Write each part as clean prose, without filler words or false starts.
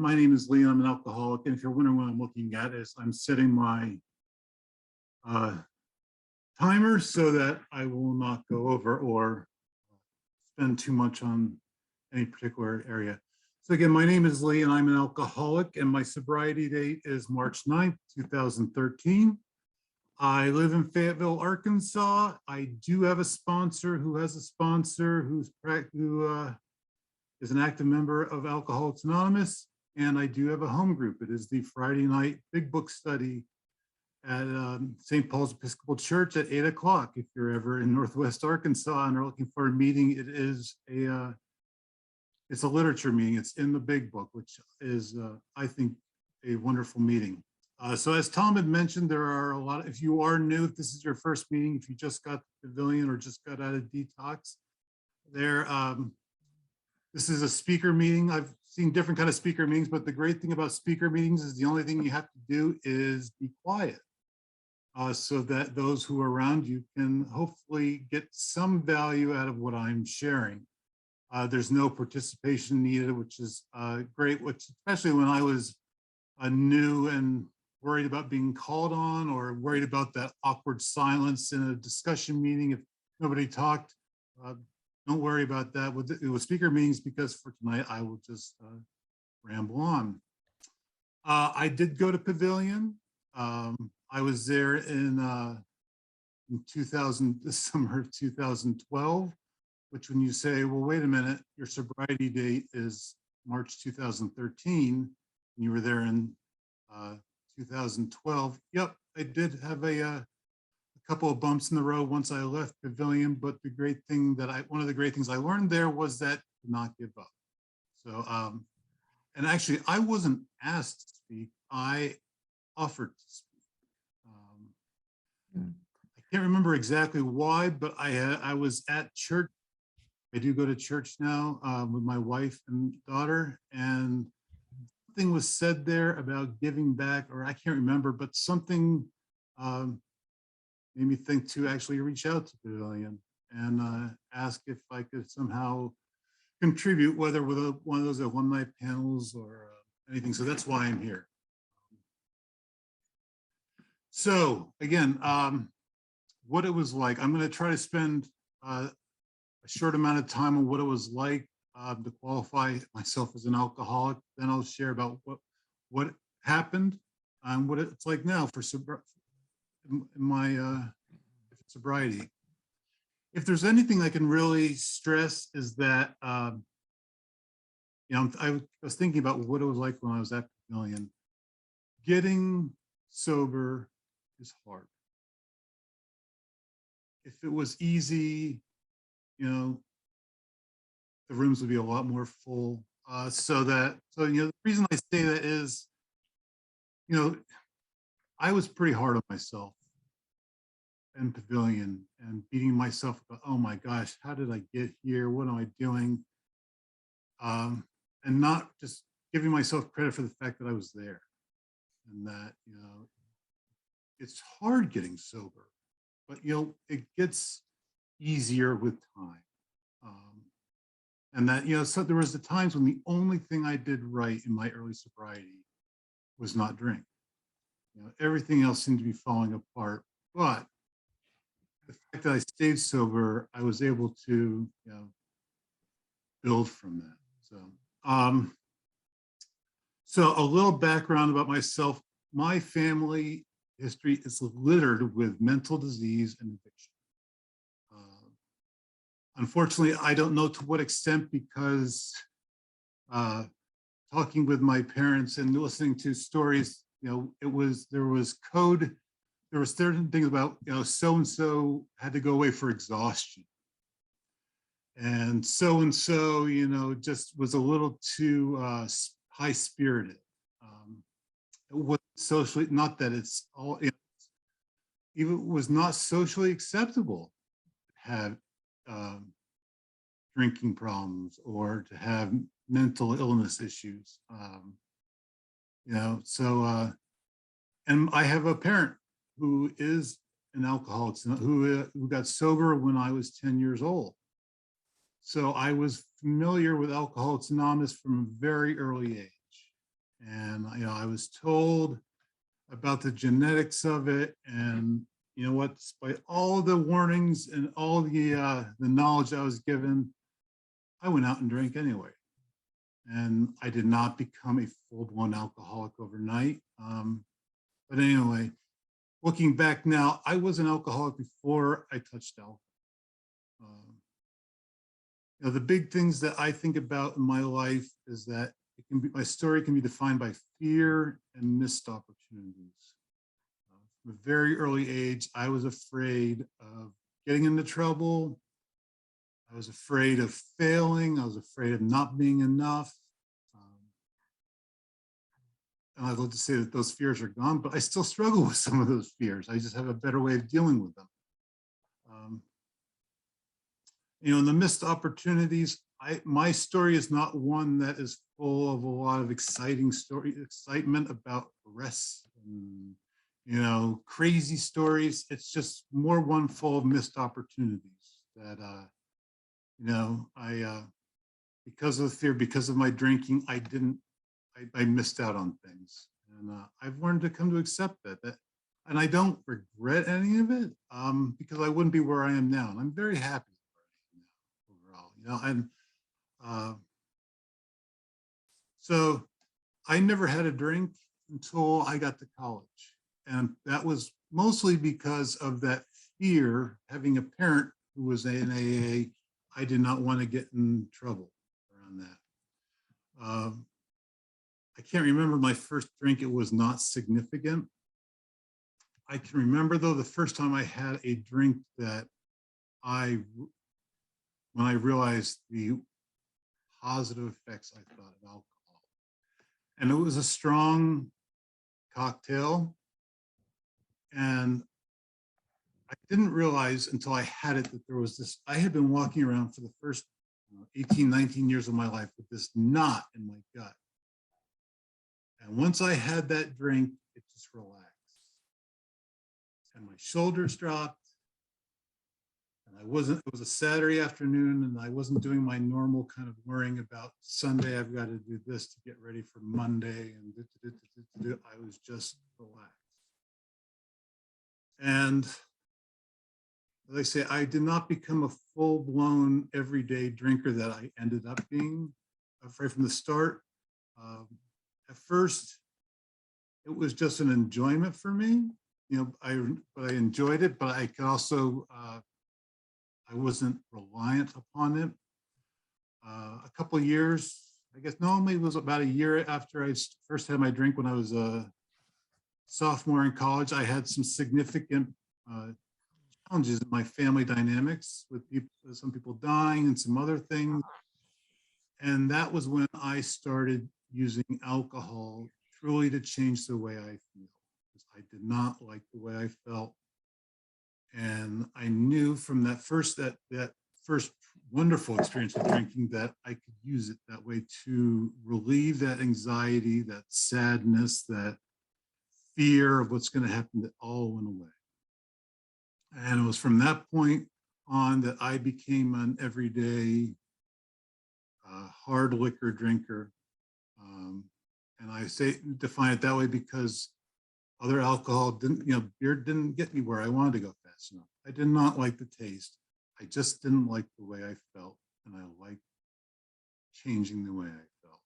My name is Leigh, and I'm an alcoholic. And if you're wondering what I'm looking at, is I'm setting my timer so that I will not go over or spend too much on any particular area. So again, my name is Leigh, and I'm an alcoholic, and my sobriety date is March 9th, 2013. I live in Fayetteville, Arkansas. I do have a sponsor who has a sponsor who is an active member of Alcoholics Anonymous, and I do have a home group. It is the Friday night Big Book study at St. Paul's Episcopal Church at 8 o'clock. If you're ever in Northwest Arkansas and are looking for a meeting, it is it's a literature meeting. It's in the Big Book, which is, I think, a wonderful meeting. So as Tom had mentioned, there are a lot, if you are new, if this is your first meeting, if you just got the Pavillon or just got out of detox, this is a speaker meeting. I've seen different kind of speaker meetings, but the great thing about speaker meetings is the only thing you have to do is be quiet, so that those who are around you can hopefully get some value out of what I'm sharing. There's no participation needed, which is great, which especially when I was new and worried about being called on or worried about that awkward silence in a discussion meeting if nobody talked. Don't worry about that with speaker meetings, because for tonight I will just ramble on. I did go to Pavillon. I was there in 2000, the summer of 2012, which when you say, well, wait a minute, your sobriety date is March 2013, and you were there in 2012. Yep, I did have a couple of bumps in the road once I left Pavillon, but the great thing one of the great things I learned there was that to not give up. So, and actually I wasn't asked to speak, I offered to speak. I can't remember exactly why, but I was at church. I do go to church now with my wife and daughter, and something was said there about giving back, or I can't remember, but something made me think to actually reach out to Pavillon and ask if I could somehow contribute, whether with one of those one-night panels or anything. So that's why I'm here. So again, what it was like. I'm going to try to spend a short amount of time on what it was like to qualify myself as an alcoholic. Then I'll share about what happened and what it's like now for my sobriety. If there's anything I can really stress is that, you know, I was thinking about what it was like when I was at Pavillon. Getting sober is hard. If it was easy, you know, the rooms would be a lot more full. So you know, the reason I say that is, you know, I was pretty hard on myself in Pavillon and beating myself up. Oh my gosh, how did I get here? What am I doing? And not just giving myself credit for the fact that I was there, and that, you know, it's hard getting sober, but you know, it gets easier with time. And that, you know, so there was the times when the only thing I did right in my early sobriety was not drink. You know, everything else seemed to be falling apart, but the fact that I stayed sober, I was able to, you know, build from that. So a little background about myself. My family history is littered with mental disease and addiction. Unfortunately, I don't know to what extent, because talking with my parents and listening to stories, you know, there was certain things about, you know, so-and-so had to go away for exhaustion. And so-and-so, you know, just was a little too high-spirited. It was socially, not that it's all, you know, even was not socially acceptable to have drinking problems or to have mental illness issues. You know, so, and I have a parent who is an alcoholic, who got sober when I was 10 years old. So I was familiar with Alcoholics Anonymous from a very early age. And, I was told about the genetics of it. And you know what, despite all the warnings and all the knowledge I was given, I went out and drank anyway. And I did not become a full-blown alcoholic overnight. But anyway, looking back now, I was an alcoholic before I touched alcohol. The big things that I think about in my life is that my story can be defined by fear and missed opportunities. From a very early age, I was afraid of getting into trouble. I was afraid of failing. I was afraid of not being enough. And I'd love to say that those fears are gone, but I still struggle with some of those fears. I just have a better way of dealing with them. In the missed opportunities, my story is not one that is full of a lot of excitement about arrests and, crazy stories. It's just more one full of missed opportunities that, because of the fear, because of my drinking, I missed out on things. And I've learned to come to accept that, and I don't regret any of it because I wouldn't be where I am now. And I'm very happy overall, and so I never had a drink until I got to college. And that was mostly because of that fear, having a parent who was in AA. I did not want to get in trouble around that. I can't remember my first drink. It was not significant. I can remember, though, the first time I had a drink that when I realized the positive effects I thought of alcohol. And it was a strong cocktail. And I didn't realize until I had it that there was this, I had been walking around for the first 18, 19 years of my life with this knot in my gut. And once I had that drink, it just relaxed. And my shoulders dropped. And it was a Saturday afternoon, and I wasn't doing my normal kind of worrying about Sunday, I've got to do this to get ready for Monday. And I was just relaxed. And as I say, I did not become a full-blown everyday drinker that I ended up being right from the start. At first, it was just an enjoyment for me, but I enjoyed it, but I could also, I wasn't reliant upon it. A couple of years, I guess, no, maybe it was about a year after I first had my drink when I was a sophomore in college, I had some significant challenges in my family dynamics with some people dying and some other things. And that was when I started using alcohol truly to change the way I feel. Because I did not like the way I felt. And I knew from that first wonderful experience with drinking that I could use it that way to relieve that anxiety, that sadness, that fear of what's going to happen, that all went away. And it was from that point on that I became an everyday hard liquor drinker. And I define it that way because other alcohol beer didn't get me where I wanted to go fast enough. I did not like the taste. I just didn't like the way I felt, and I liked changing the way I felt.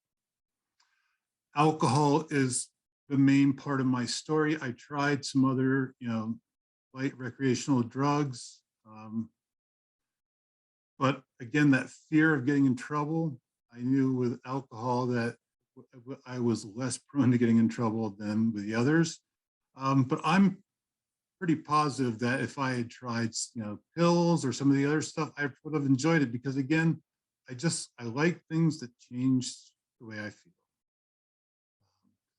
Alcohol is the main part of my story. I tried some other, light recreational drugs. But again, that fear of getting in trouble, I knew with alcohol that I was less prone to getting in trouble than with the others. But I'm pretty positive that if I had tried, pills or some of the other stuff, I would have enjoyed it because, again, I like things that change the way I feel.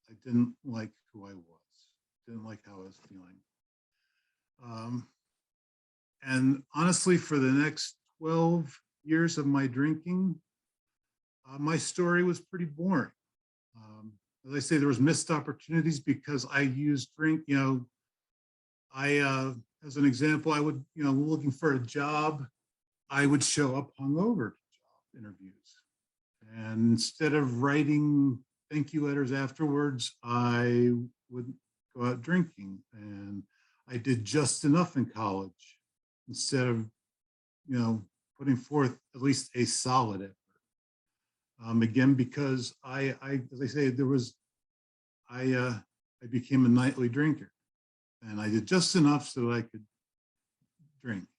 I didn't like who I was, didn't like how I was feeling. And honestly, for the next 12 years of my drinking, my story was pretty boring. As I say, there was missed opportunities because I used drink, as an example, I would, looking for a job, I would show up hungover to job interviews. And instead of writing thank you letters afterwards, I would go out drinking. And I did just enough in college instead of, putting forth at least a solid effort. Again, because as I say, I became a nightly drinker, and I did just enough so I could drink.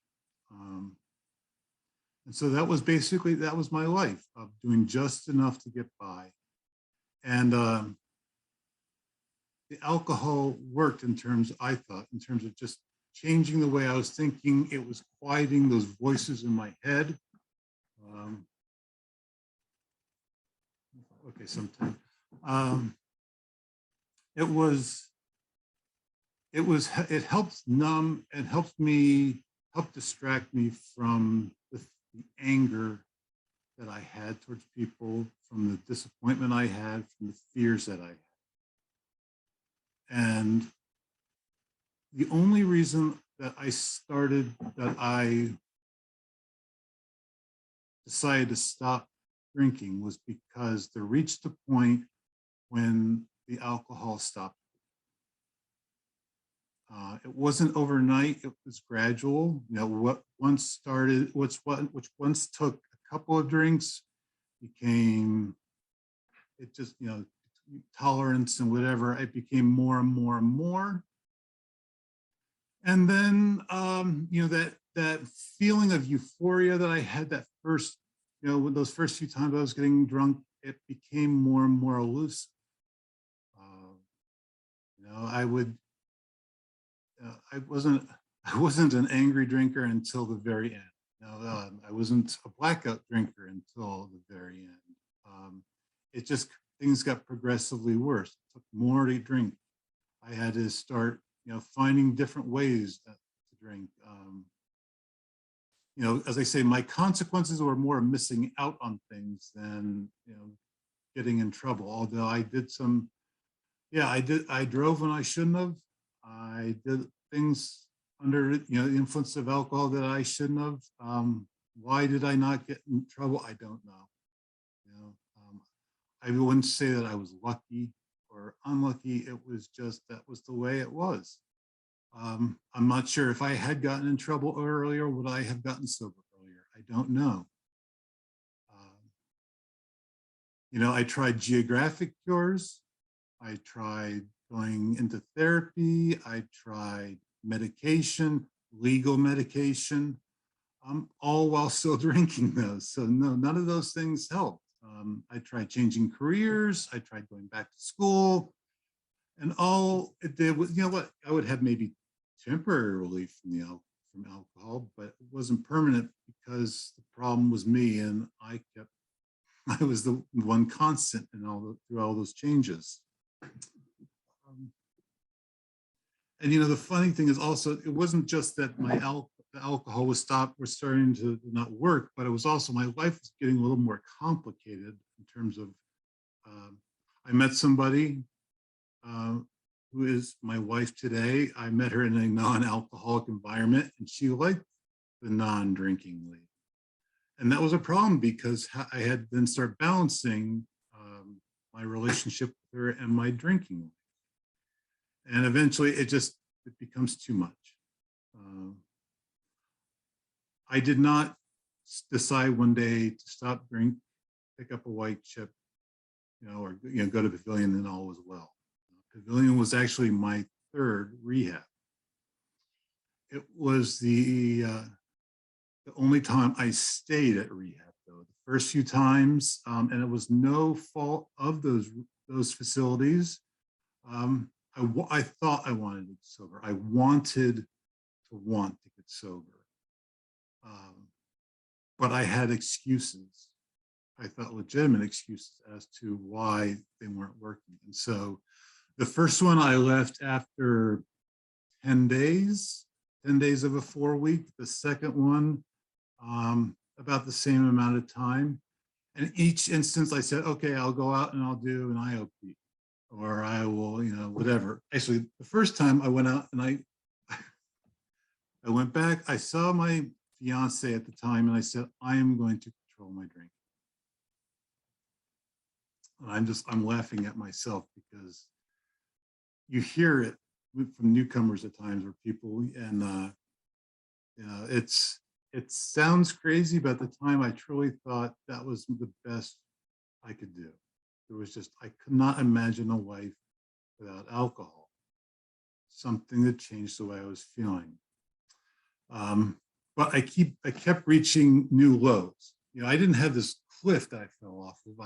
And so that was my life of doing just enough to get by. And the alcohol worked I thought, in terms of just changing the way I was thinking. It was quieting those voices in my head. Okay, sometime. It helped numb and help distract me from the anger that I had towards people, from the disappointment I had, from the fears that I had. And the only reason that I decided to stop drinking was because there reached a point when the alcohol stopped. It wasn't overnight, it was gradual. Which once took a couple of drinks became, tolerance and whatever, it became more and more and more. And then, that feeling of euphoria that I had that first, those first few times I was getting drunk, it became more and more elusive. I wasn't an angry drinker until the very end. I wasn't a blackout drinker until the very end. Things got progressively worse. It took more to drink. I had to start, finding different ways to drink. As I say, my consequences were more missing out on things than, getting in trouble. Although I did I drove when I shouldn't have. I did things under, the influence of alcohol that I shouldn't have. Why did I not get in trouble? I don't know. I wouldn't say that I was lucky or unlucky. It was just, that was the way it was. I'm not sure if I had gotten in trouble earlier, would I have gotten sober earlier? I don't know. I tried geographic cures. I tried going into therapy. I tried medication, legal medication, all while still drinking those. So no, none of those things helped. I tried changing careers. I tried going back to school, and all it did was, I would have maybe temporary relief from alcohol, but it wasn't permanent because the problem was me, and I was the one constant in through all those changes. And the funny thing is also, it wasn't just that the alcohol was starting to not work, but it was also my life was getting a little more complicated in terms of, I met somebody who is my wife today. I met her in a non-alcoholic environment, and she liked the non-drinking Leigh. And that was a problem because I had then start balancing my relationship with her and my drinking life. And eventually it becomes too much. I did not decide one day to stop drinking, pick up a white chip, or go to Pavillon, and all was well. Pavillon was actually my third rehab. It was the only time I stayed at rehab, though. The first few times, and it was no fault of those facilities. I thought I wanted to get sober. I wanted to get sober. But I had excuses. I thought legitimate excuses as to why they weren't working. And so the first one I left after 10 days of a 4-week. The second one, about the same amount of time. And each instance I said, okay, I'll go out and I'll do an IOP, or I will, whatever. Actually, the first time I went out and I went back, I saw my fiance at the time, and I said, I am going to control my drink. I'm laughing at myself because you hear it from newcomers at times where people, and it sounds crazy, but at the time I truly thought that was the best I could do. It was just, I could not imagine a life without alcohol, something that changed the way I was feeling. But I kept reaching new lows. I didn't have this cliff that I fell off of.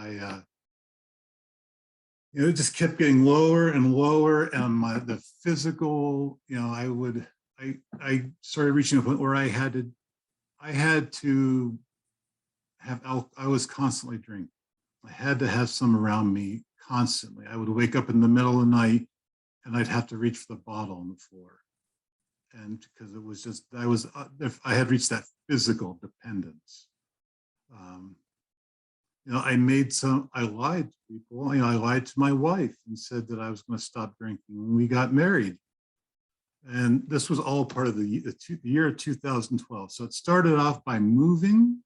It just kept getting lower and lower, and the physical, I started reaching a point where I had to have I was constantly drinking. I had to have some around me constantly. I would wake up in the middle of the night and I'd have to reach for the bottle on the floor. And because it was just, I had reached that physical dependence. I lied to people. I lied to my wife and said that I was going to stop drinking when we got married. And this was all part of the year of 2012. So it started off by moving.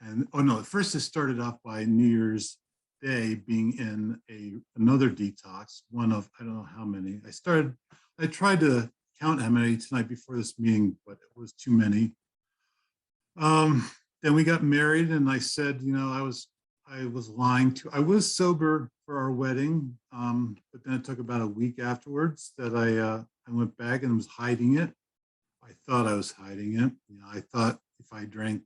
And at first it started off by New Year's Day being in another detox, one of, I don't know how many. I tried to count how many tonight before this meeting, but it was too many. Then we got married, and I said, I was lying to. I was sober for our wedding, but then it took about a week afterwards that I went back and was hiding it. I thought I was hiding it. I thought if I drank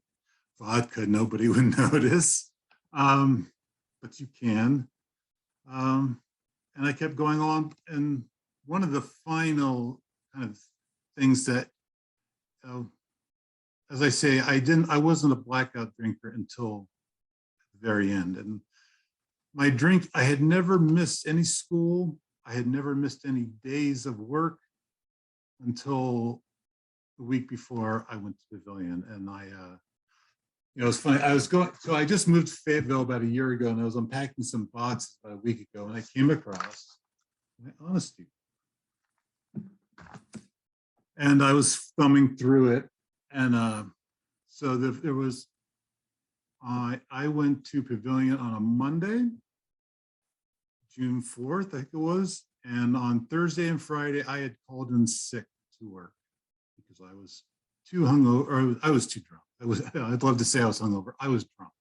vodka, nobody would notice, but you can. And I kept going on, and one of the final kind of things that, as I say, I wasn't a blackout drinker until the very end. And my drink, I had never missed any school. I had never missed any days of work until the week before I went to Pavillon. And it was funny. So I just moved to Fayetteville about a year ago, and I was unpacking some boxes about a week ago, and I came across my honesty. And I was thumbing through it. And so there was, I went to Pavillon on a Monday, June 4th, I think it was. And on Thursday and Friday, I had called in sick to work because I was too hungover, or I was too drunk. I'd love to say I was hungover. I was drunk.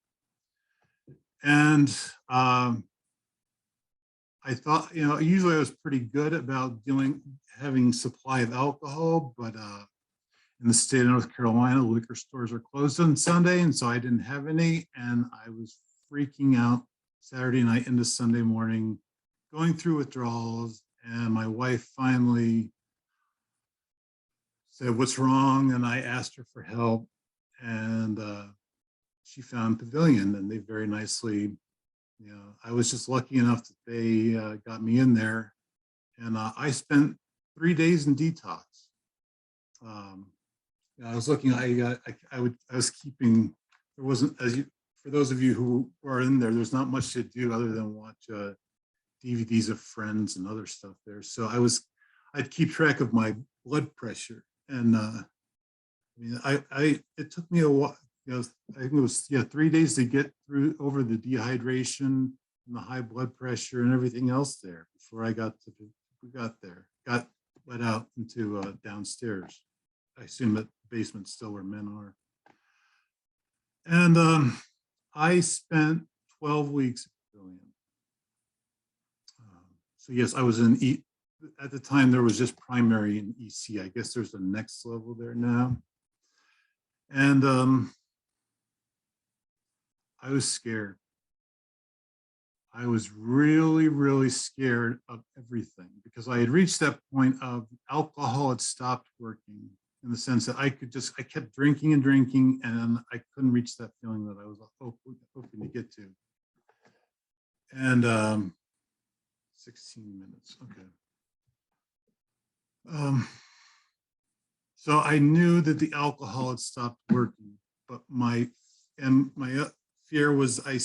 And I thought, usually I was pretty good about having supply of alcohol, but in the state of North Carolina, liquor stores are closed on Sunday, and so I didn't have any, and I was freaking out Saturday night into Sunday morning, going through withdrawals, and my wife finally said, "What's wrong?" And I asked her for help, and she found Pavillon, and they very nicely, I was just lucky enough that they got me in there, and I spent 3 days in detox. I was looking. I was keeping. There wasn't, for those of you who are in there, there's not much to do other than watch DVDs of Friends and other stuff there. So I'd keep track of my blood pressure, and it took me a while. I think it was 3 days to get over the dehydration and the high blood pressure and everything else there before I got let out into downstairs. I assume that the basement's still where men are. And I spent 12 weeks at Pavillon. So yes, I was in at the time there was just primary and EC. I guess there's a next level there now. And I was scared. I was really, really scared of everything because I had reached that point of alcohol had stopped working, in the sense that I kept drinking and drinking, and I couldn't reach that feeling that I was hoping to get to. And 16 minutes, okay. So I knew that the alcohol had stopped working, but my fear was I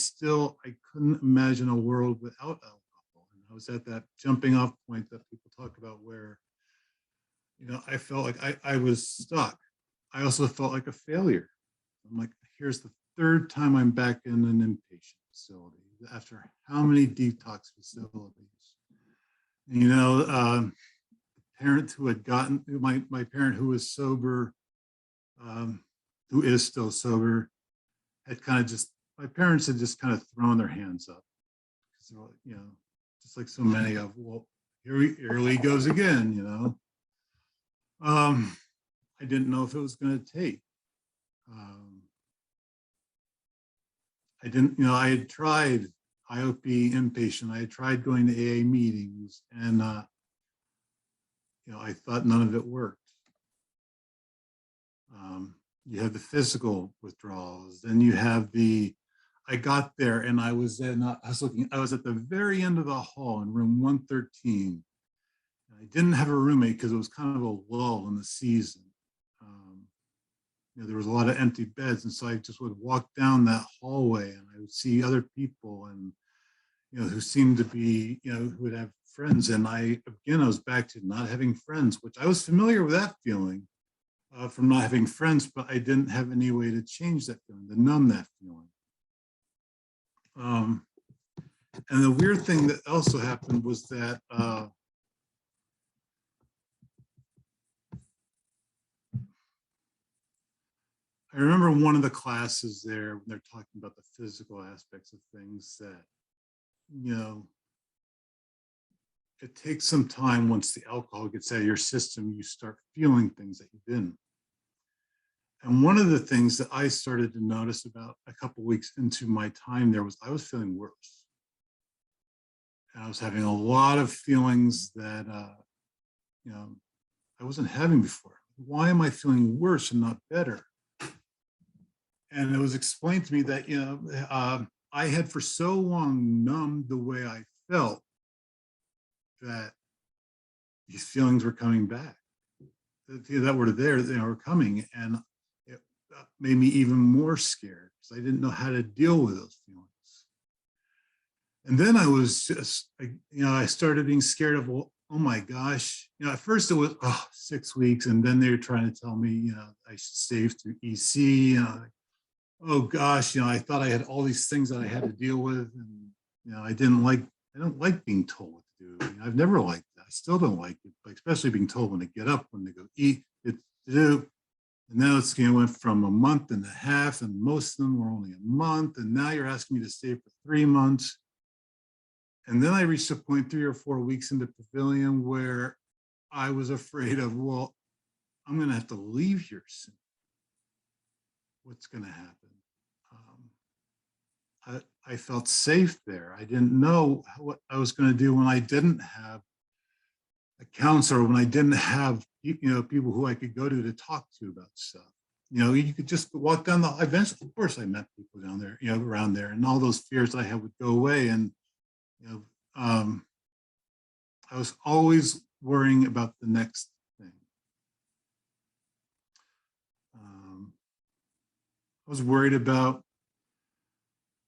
couldn't imagine a world without alcohol. And I was at that jumping off point that people talk about where, I felt like I was stuck. I also felt like a failure. I'm like, here's the third time I'm back in an inpatient facility. after how many detox facilities. You know, parent who had gotten, my parent who was sober, who is still sober, had kind of just, my parents had just kind of thrown their hands up. So, you know, just like so many of, well, here Leigh goes again, you know. I didn't know if it was going to take. I didn't, you know, I had tried IOP inpatient. I had tried going to AA meetings, and you know, I thought none of it worked. You have the physical withdrawals, then you have the. I got there, and I was in. I was at the very end of the hall in room 113. I didn't have a roommate because it was kind of a lull in the season. You know, there was a lot of empty beds, and so I just would walk down that hallway, and I would see other people, and you know, who seemed to be, you know, who would have friends. And I was back to not having friends, which I was familiar with that feeling from not having friends, but I didn't have any way to change that feeling, to numb that feeling. And the weird thing that also happened was that I remember one of the classes there when they're talking about the physical aspects of things that, you know, it takes some time once the alcohol gets out of your system, you start feeling things that you didn't. And one of the things that I started to notice about a couple of weeks into my time there was I was feeling worse. And I was having a lot of feelings that, you know, I wasn't having before. Why am I feeling worse and not better? And it was explained to me that, you know, I had for so long numbed the way I felt that these feelings were coming back, that were there, they were coming. And it made me even more scared because I didn't know how to deal with those feelings. And then I was just, you know, I started being scared of, well, oh my gosh, you know, at first it was 6 weeks. And then they were trying to tell me, you know, I should save through EC. You know, oh gosh, you know, I thought I had all these things that I had to deal with. And, you know, I don't like being told what to do. You know, I've never liked that. I still don't like it, but especially being told when to get up, when to go eat, it's to do. And now it's, you know, went from a month and a half, and most of them were only a month. And now you're asking me to stay for 3 months. And then I reached a point 3 or 4 weeks into Pavillon where I was afraid of, well, I'm going to have to leave here soon. What's going to happen? I felt safe there. I didn't know what I was going to do when I didn't have a counselor, when I didn't have, you know, people who I could go to talk to about stuff. You know, you could just walk down the, eventually, of course, I met people down there, you know, around there, and all those fears that I had would go away. And, you know, I was always worrying about the next thing. I was worried about,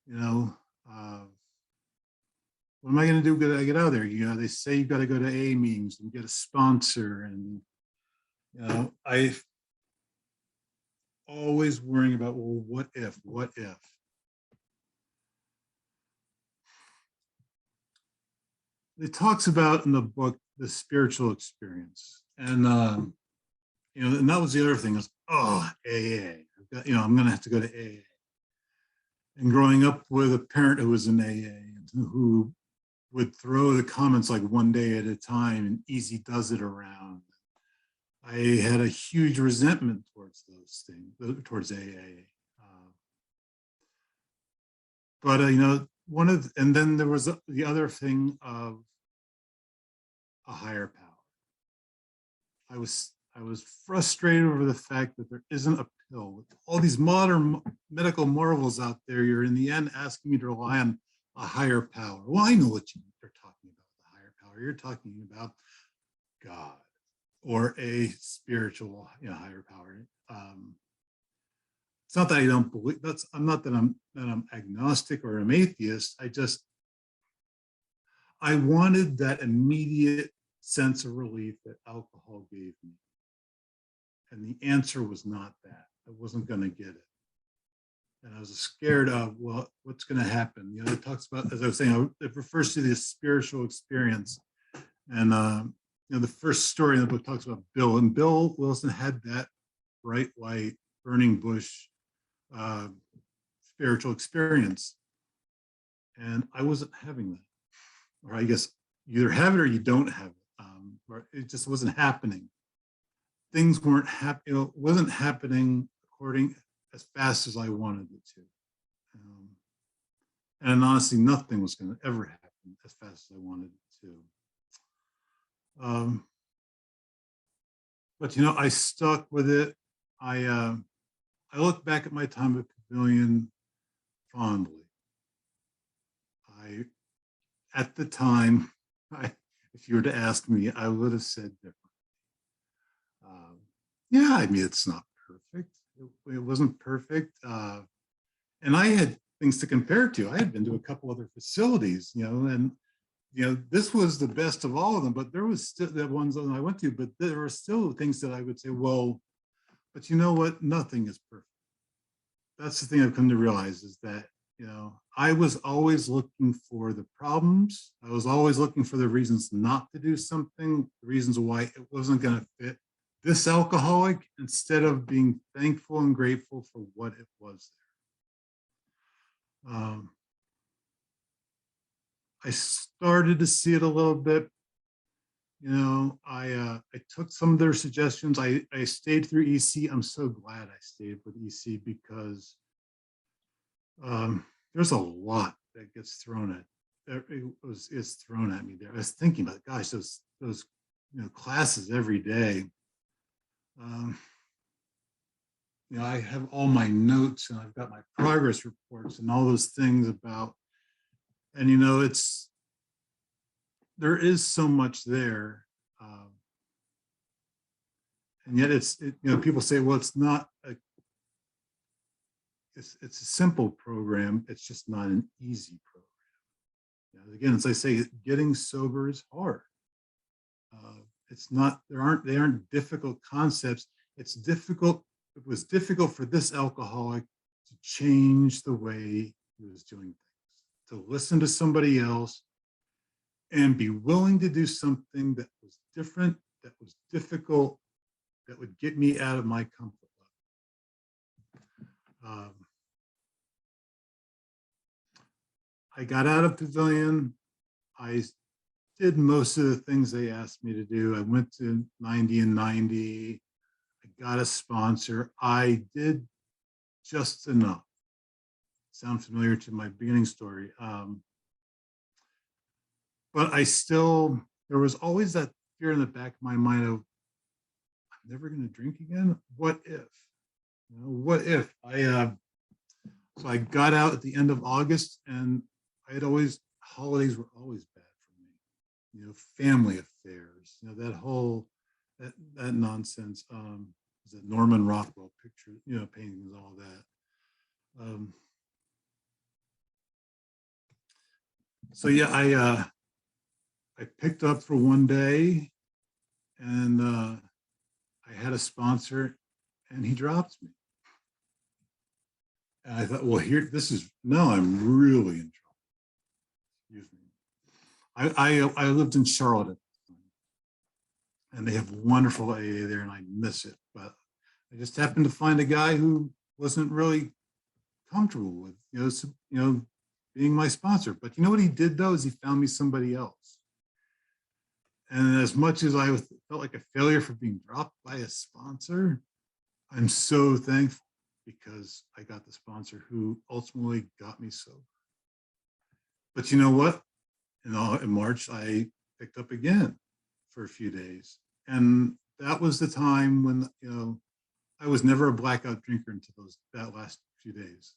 you know, what am I going to do when I get out of there? You know, they say you got to go to AA meetings and get a sponsor, and you know, I always worrying about, well, what if? It talks about in the book the spiritual experience, and you know, and that was the other thing is, oh, AA. You know, I'm going to have to go to AA. And growing up with a parent who was in AA and who would throw the comments like one day at a time and easy does it around, I had a huge resentment towards those things, towards AA. But you know, and then there was the other thing of a higher power. I was frustrated over the fact that there isn't a pill. With all these modern medical marvels out there, you're in the end asking me to rely on a higher power. Well, I know what you're talking about, the higher power. You're talking about God or a spiritual, you know, higher power. It's not that I don't believe, I'm not that I'm agnostic or I'm atheist. I wanted that immediate sense of relief that alcohol gave me. And the answer was not that. I wasn't going to get it. and I was scared of, well, what's going to happen? You know, it talks about, as I was saying, it refers to this spiritual experience. And, you know, the first story in the book talks about Bill, and Bill Wilson had that bright light, burning bush uh, spiritual experience. And I wasn't having that. Or I guess you either have it or you don't have it. Or it just wasn't happening. Things weren't happening, it wasn't happening according as fast as I wanted it to. And honestly, nothing was going to ever happen as fast as I wanted it to. But you know, I stuck with it. I look back at my time at Pavillon fondly. At the time, if you were to ask me, I would have said different. Yeah, I mean, it's not perfect. It wasn't perfect. And I had things to compare to. I had been to a couple other facilities, you know, and, you know, this was the best of all of them, but there was still the ones that I went to, but there were still things that I would say, well, but you know what? Nothing is perfect. That's the thing I've come to realize is that, you know, I was always looking for the problems. I was always looking for the reasons not to do something, the reasons why it wasn't going to fit this alcoholic, instead of being thankful and grateful for what it was there. I started to see it a little bit. You know, I took some of their suggestions. I stayed through EC. I'm so glad I stayed with EC because there's a lot that gets thrown at. It's thrown at me there. I was thinking about, gosh, those you know, classes every day. You know, I have all my notes and I've got my progress reports and all those things about, and you know, there is so much there. And yet you know, people say, well, it's not it's a simple program. It's just not an easy program. You know, again, as I say, getting sober is hard. It's not, they aren't difficult concepts. It's difficult. It was difficult for this alcoholic to change the way he was doing things, to listen to somebody else and be willing to do something that was different, that was difficult, that would get me out of my comfort level. I got out of Pavillon. I did most of the things they asked me to do. I went to 90 and 90. I got a sponsor. I did just enough. Sound familiar to my beginning story. But there was always that fear in the back of my mind of, I'm never going to drink again. What if? You know, what if? So I got out at the end of August, and holidays were always bad for me. You know, family affairs, you know, that nonsense. Was it Norman Rockwell picture, you know, paintings, all that. So yeah, I picked up for one day, and I had a sponsor, and he dropped me. And I thought, well, now I'm really in trouble. Excuse me. I lived in Charlotte at the time, and they have wonderful AA there, and I miss it. But I just happened to find a guy who wasn't really comfortable with, you know, being my sponsor. But you know what he did though, is he found me somebody else. And as much as I felt like a failure for being dropped by a sponsor, I'm so thankful because I got the sponsor who ultimately got me sober. But you know what? In March, I picked up again for a few days. And that was the time when, you know, I was never a blackout drinker until that last few days.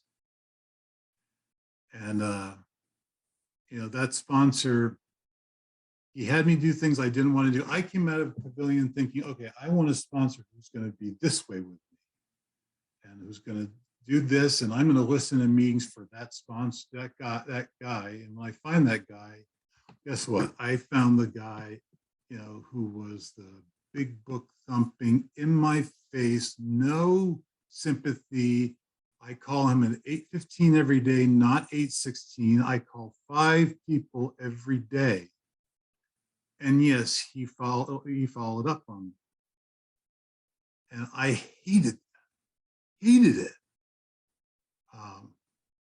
And, you know, that sponsor, he had me do things I didn't want to do. I came out of Pavillon thinking, okay, I want a sponsor who's going to be this way with me and who's going to do this. And I'm going to listen to meetings for that sponsor, that guy. And when I find that guy, guess what? I found the guy, you know, who was the big book thumping, in my face, no sympathy. I call him at 8:15 every day, not 8:16. I call 5 people every day. And yes, he followed up on me. And I hated it.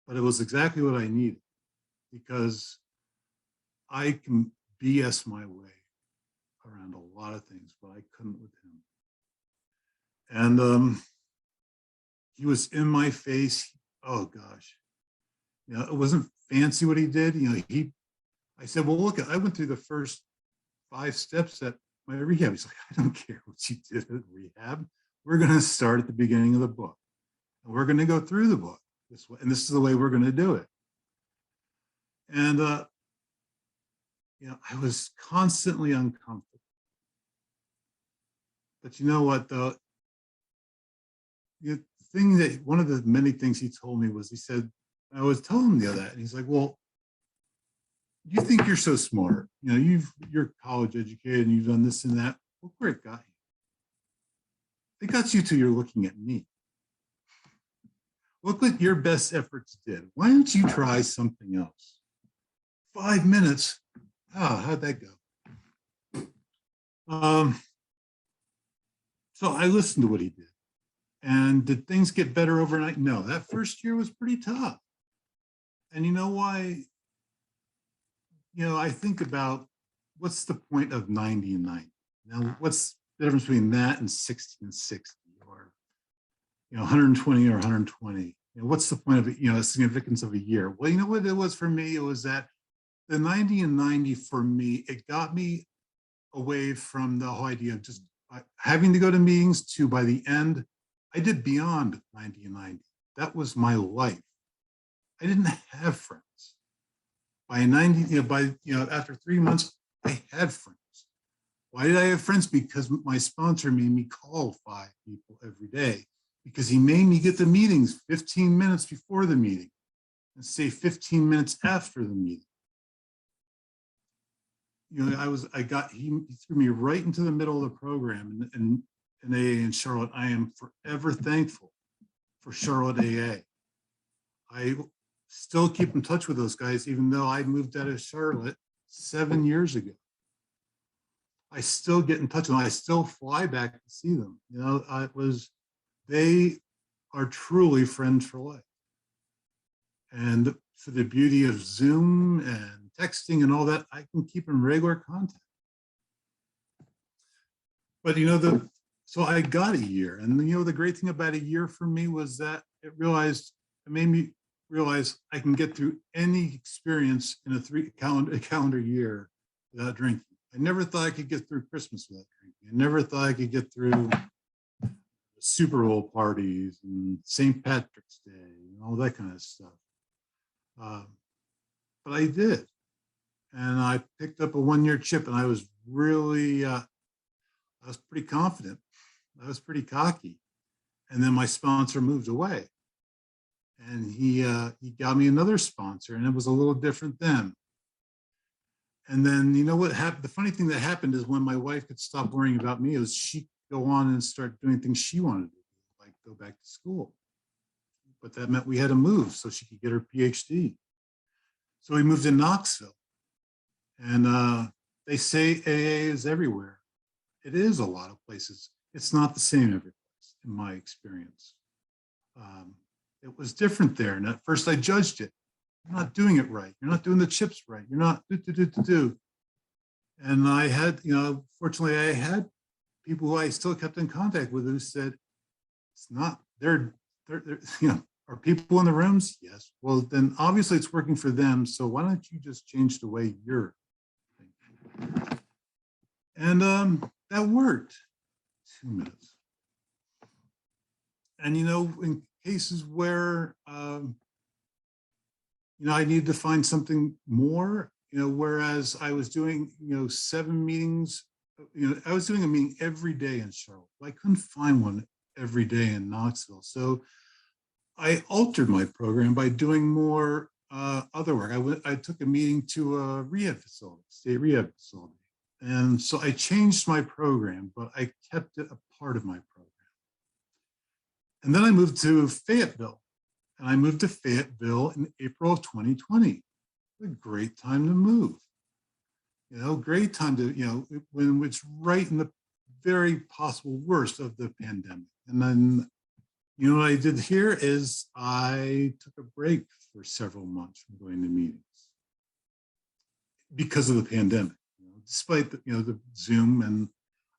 But it was exactly what I needed, because I can BS my way around a lot of things, but I couldn't with him. And he was in my face. Oh gosh, it wasn't fancy what he did. I said, well, look, I went through the first 5 steps at my rehab. He's like, I don't care what you did at rehab. We're going to start at the beginning of the book, and we're going to go through the book this way, and this is the way we're going to do it. And I was constantly uncomfortable. But you know what, though? The thing that one of the many things he told me was, he said, I was telling him the other day, and he's like, well, you think you're so smart. You're college educated and you've done this and that. Look where it got you. It got you till you're looking at me. Look what your best efforts did. Why don't you try something else? 5 minutes. How'd that go? So I listened to what he did. And did things get better overnight? No, that first year was pretty tough. And you know why? I think about, what's the point of 90 and 90? Now, what's the difference between that and 60 and 60, or 120 or 120? What's the point of it? The significance of a year? Well, you know what it was for me? It was that the 90 and 90 for me, it got me away from the whole idea of just having to go to meetings to, by the end, I did beyond 90 and 90. That was my life. I didn't have friends. By 90, after 3 months, I had friends. Why did I have friends? Because my sponsor made me call 5 people every day, because he made me get the meetings 15 minutes before the meeting and stay 15 minutes after the meeting. He threw me right into the middle of the program in AA in Charlotte. I am forever thankful for Charlotte AA. I still keep in touch with those guys, even though I moved out of Charlotte 7 years ago. I still get in touch with them. I still fly back to see them. They are truly friends for life. And for the beauty of Zoom and texting and all that, I can keep in regular contact. But so I got a year, and the great thing about a year for me was that it made me realize I can get through any experience in a calendar year without drinking. I never thought I could get through Christmas without drinking. I never thought I could get through Super Bowl parties and St. Patrick's Day and all that kind of stuff. But I did. And I picked up a 1-year chip, and I was really, I was pretty confident. I was pretty cocky. And then my sponsor moved away. And he got me another sponsor, and it was a little different then. And then, what happened? The funny thing that happened is, when my wife could stop worrying about me, is she could go on and start doing things she wanted to do, like go back to school. But that meant we had to move so she could get her PhD. So we moved to Knoxville. And they say AA is everywhere. It is a lot of places. It's not the same every place, in my experience. It was different there. And at first I judged it. You're not doing it right. You're not doing the chips right. You're not do. And I had, fortunately, I had people who I still kept in contact with who said, it's not, they're are people in the rooms? Yes. Well, then obviously it's working for them. So why don't you just change the way you're thinking? And that worked. 2 minutes. And, in cases where, I needed to find something more, whereas I was doing, 7 meetings, I was doing a meeting every day in Charlotte. I couldn't find one every day in Knoxville. So I altered my program by doing more other work. I took a meeting to a rehab facility, state rehab facility. And so I changed my program, but I kept it a part of my program. And then I moved to Fayetteville. And I moved to Fayetteville in April of 2020. A great time to move. Great time to, when it's right in the very possible worst of the pandemic. And then, what I did here is I took a break for several months from going to meetings because of the pandemic, despite the Zoom, and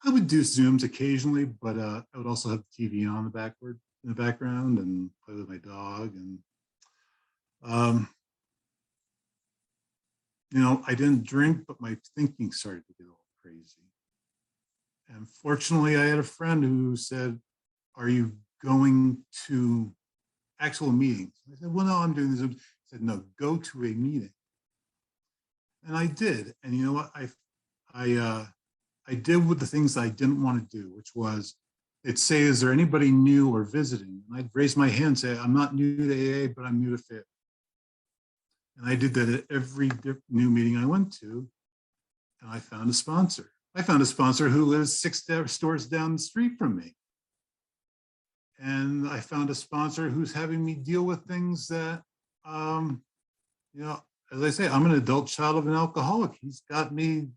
I would do Zooms occasionally, but I would also have the TV on in the background and play with my dog. And, I didn't drink, but my thinking started to get a little crazy. And fortunately, I had a friend who said, "Are you going to actual meetings?" I said, "Well, no, I'm doing this." He said, "No, go to a meeting." And I did. And you know what? I did with the things I didn't want to do, which was, they'd say, "Is there anybody new or visiting?" And I'd raise my hand and say, "I'm not new to AA, but I'm new to FIT." And I did that at every new meeting I went to. And I found a sponsor. I found a sponsor who lives 6 stores down the street from me. And I found a sponsor who's having me deal with things that, as I say, I'm an adult child of an alcoholic. He's got me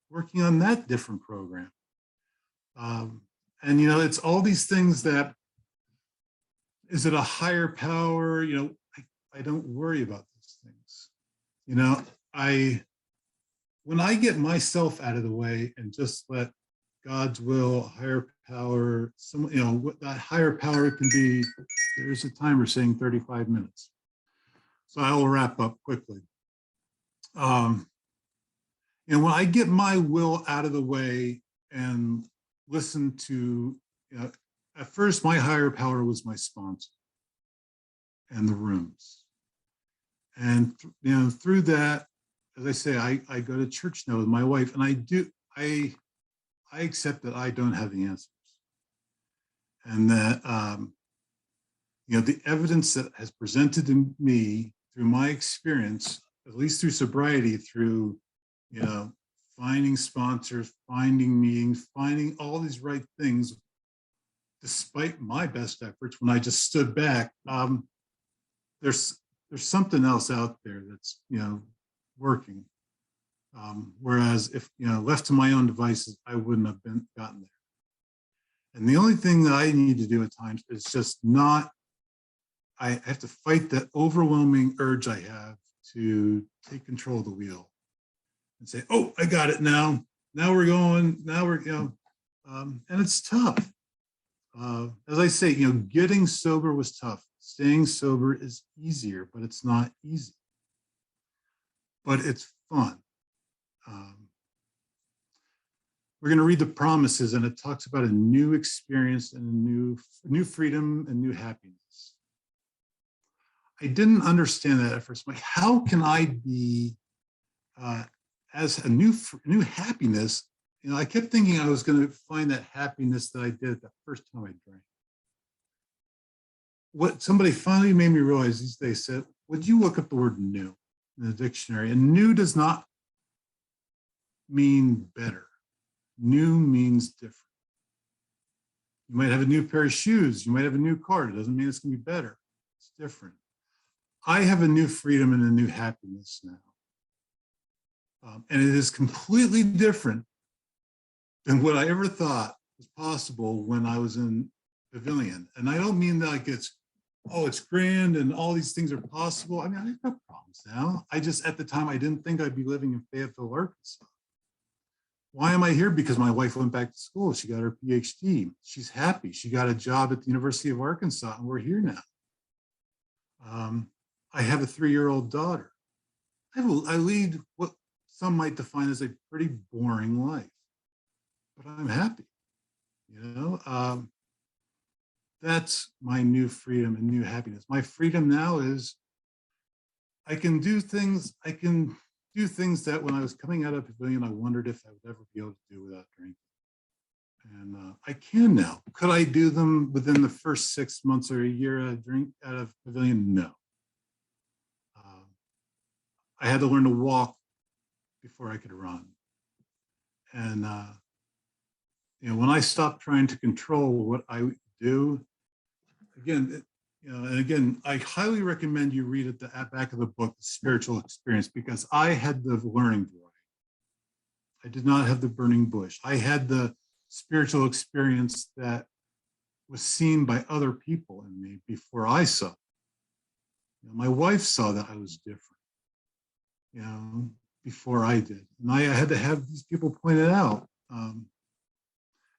working on that different program. And, it's all these things that, is it a higher power? I don't worry about those things. When I get myself out of the way and just let God's will, higher power, what that higher power can be, there's a timer saying 35 minutes. So I will wrap up quickly. When I get my will out of the way and listen to, at first my higher power was my sponsor and the rooms. And, through that, as I say, I go to church now with my wife, and I accept that I don't have the answers. And that, the evidence that has presented to me through my experience, at least through sobriety, through, finding sponsors, finding meetings, finding all these right things, despite my best efforts, when I just stood back, there's something else out there that's, working. Whereas if, left to my own devices, I wouldn't have gotten there. And the only thing that I need to do at times is just I have to fight that overwhelming urge I have to take control of the wheel and say, "Oh, I got it now. Now we're going, and it's tough. As I say, getting sober was tough. Staying sober is easier, but it's not easy. But it's fun. We're going to read the promises, and it talks about a new experience and a new freedom and new happiness. I didn't understand that at first. Like, how can I be as a new happiness? I kept thinking I was going to find that happiness that I did the first time I drank. What somebody finally made me realize is, they said, "Would you look up the word new in the dictionary?" And new does not mean better. New means different. You might have a new pair of shoes. You might have a new car. It doesn't mean it's going to be better. It's different. I have a new freedom and a new happiness now. And it is completely different than what I ever thought was possible when I was in Pavillon. And I don't mean that like it's grand and all these things are possible. I mean, I've got problems now. I just, at the time, I didn't think I'd be living in Fayetteville, Arkansas. Why am I here? Because my wife went back to school. She got her PhD. She's happy. She got a job at the University of Arkansas, and we're here now. I have a 3-year-old daughter. I lead what some might define as a pretty boring life, but I'm happy. That's my new freedom and new happiness. My freedom now is I can do things that when I was coming out of Pavillon, I wondered if I would ever be able to do without drinking. And I can now. Could I do them within the first 6 months or a year out of Pavillon? No. I had to learn to walk before I could run. And when I stopped trying to control what I do, again, You know, and again, I highly recommend you read at the back of the book, The Spiritual Experience, because I had the learning variety. I did not have the burning bush. I had the spiritual experience that was seen by other people in me before I saw it. You know, my wife saw that I was different, you know, before I did. And I had to have these people point it out. And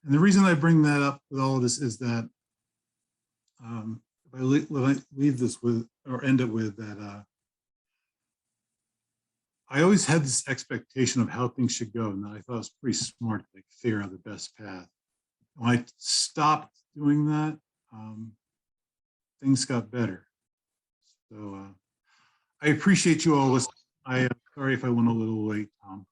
the reason I bring that up with all of this is that if I leave this with, or end it with that, I always had this expectation of how things should go, and I thought it was pretty smart to like, figure out the best path. When I stopped doing that, things got better. So I appreciate you all listening. I am sorry if I went a little late, Tom.